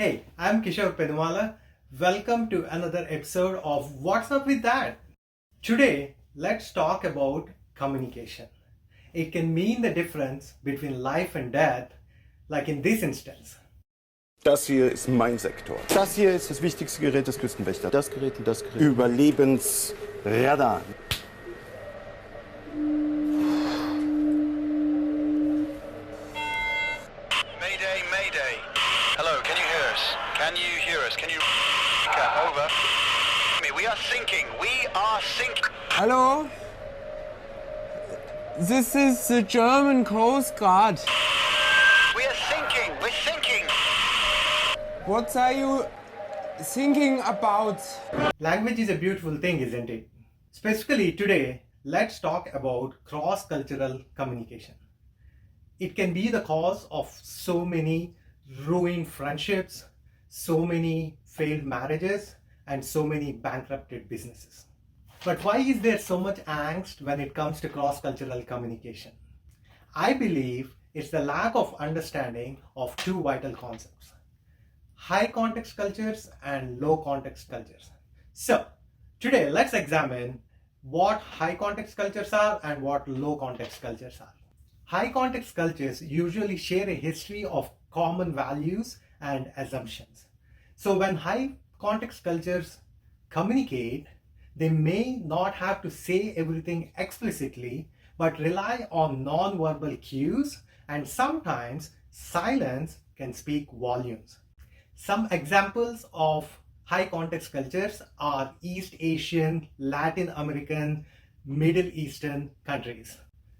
Hey, I'm Kishore Penumala. Welcome to another episode of What's Up With That? Today, let's talk about communication. It can mean the difference between life and death, like in this instance. Das hier ist mein Sektor. Das hier ist das wichtigste Gerät des Küstenwächters. Das Gerät und das Gerät. Überlebensradar. Mayday, Mayday. Hello, can you hear us? Can you hear us? Can you... Over. We are sinking. We are sinking. Hello? This is the German Coast Guard. We are sinking. We're sinking. What are you thinking about? Language is a beautiful thing, isn't it? Specifically today, let's talk about cross-cultural communication. It can be the cause of so many ruined friendships, so many failed marriages, and so many bankrupted businesses. But why is there so much angst when it comes to cross-cultural communication? I believe it's the lack of understanding of two vital concepts: high context cultures and low context cultures. So, today let's examine what high context cultures are and what low context cultures are. High context cultures usually share a history of common values and assumptions. So when high context cultures communicate, they may not have to say everything explicitly, but rely on non-verbal cues, and sometimes silence can speak volumes. Some examples of high context cultures are East Asian, Latin American, Middle Eastern countries.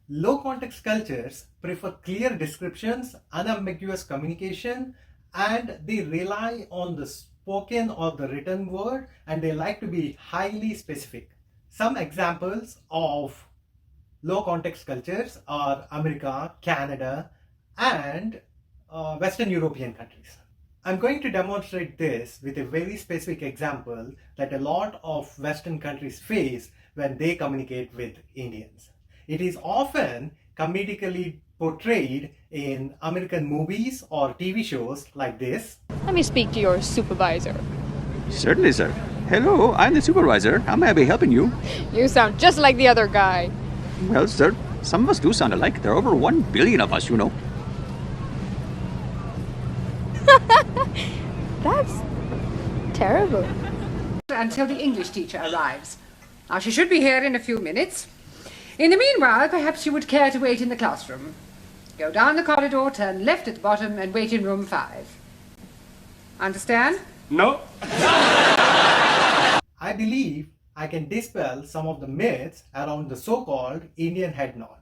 Low context cultures prefer clear descriptions, unambiguous communication, and they rely on the spoken or the written word, and they like to be highly specific. Some examples of low context cultures are America, Canada, and Western European countries. I'm going to demonstrate this with a very specific example that a lot of Western countries face when they communicate with Indians. It is often comedically portrayed in American movies or TV shows like this. Let me speak to your supervisor. Certainly, sir. Hello, I'm the supervisor. How may I be helping you? You sound just like the other guy. Well, sir, some of us do sound alike. There are over 1 billion of us, you know. That's terrible. Until the English teacher arrives. Now, she should be here in a few minutes. In the meanwhile, perhaps you would care to wait in the classroom. Go down the corridor, turn left at the bottom, and wait in room 5. Understand? No. I believe I can dispel some of the myths around the so-called Indian head nod.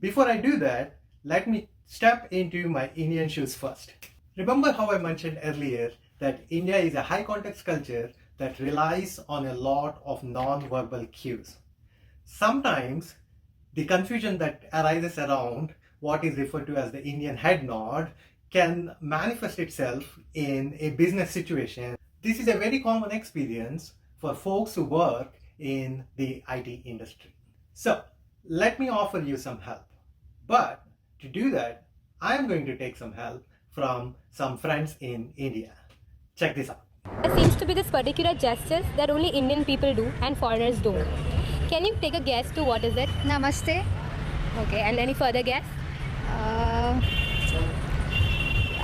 Before I do that, let me step into my Indian shoes first. Remember how I mentioned earlier that India is a high context culture that relies on a lot of non-verbal cues. Sometimes the confusion that arises around what is referred to as the Indian head nod can manifest itself in a business situation. This is a very common experience for folks who work in the IT industry. So let me offer you some help. But to do that, I'm going to take some help from some friends in India. Check this out. There seems to be this particular gestures that only Indian people do and foreigners don't. Can you take a guess to what is it? Namaste. Okay, and any further guess?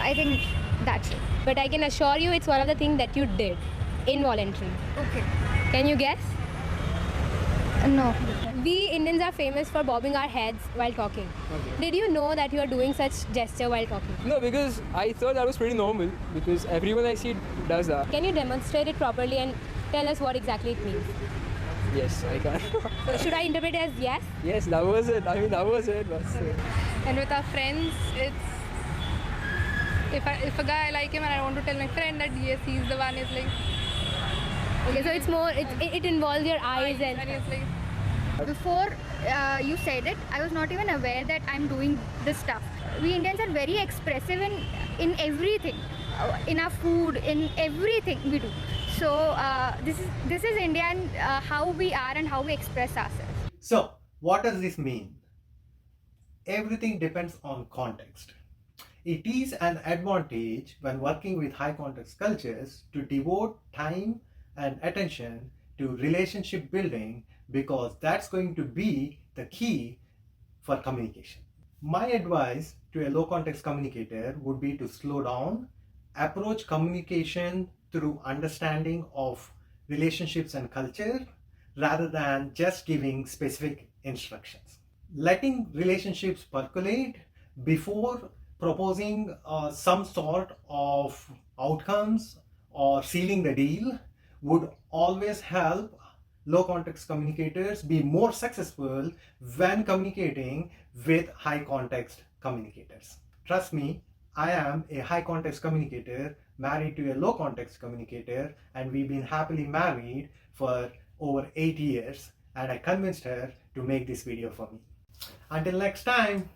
I think that's it. But I can assure you it's one of the things that you did, involuntary. Okay. Can you guess? No. We Indians are famous for bobbing our heads while talking. Okay. Did you know that you are doing such gesture while talking? No, because I thought that was pretty normal because everyone I see does that. Can you demonstrate it properly and tell us what exactly it means? Yes, I can. So should I interpret it as yes? Yes, that was it. I mean, that was it. That's it. And with our friends, it's if a guy I like him and I want to tell my friend that yes, he's the one. It's like Okay, so it's more, it involves your eyes and... it's like before you said it, I was not even aware that I'm doing this stuff. We Indians are very expressive in everything, in our food, in everything we do. So this is India and how we are and how we express ourselves. So what does this mean? Everything depends on context. It is an advantage when working with high context cultures to devote time and attention to relationship building, because that's going to be the key for communication. My advice to a low context communicator would be to slow down, approach communication through understanding of relationships and culture rather than just giving specific instructions. Letting relationships percolate before proposing some sort of outcomes or sealing the deal would always help low context communicators be more successful when communicating with high context communicators. Trust me, I am a high context communicator married to a low context communicator, and we've been happily married for over 8 years, and I convinced her to make this video for me. Until next time.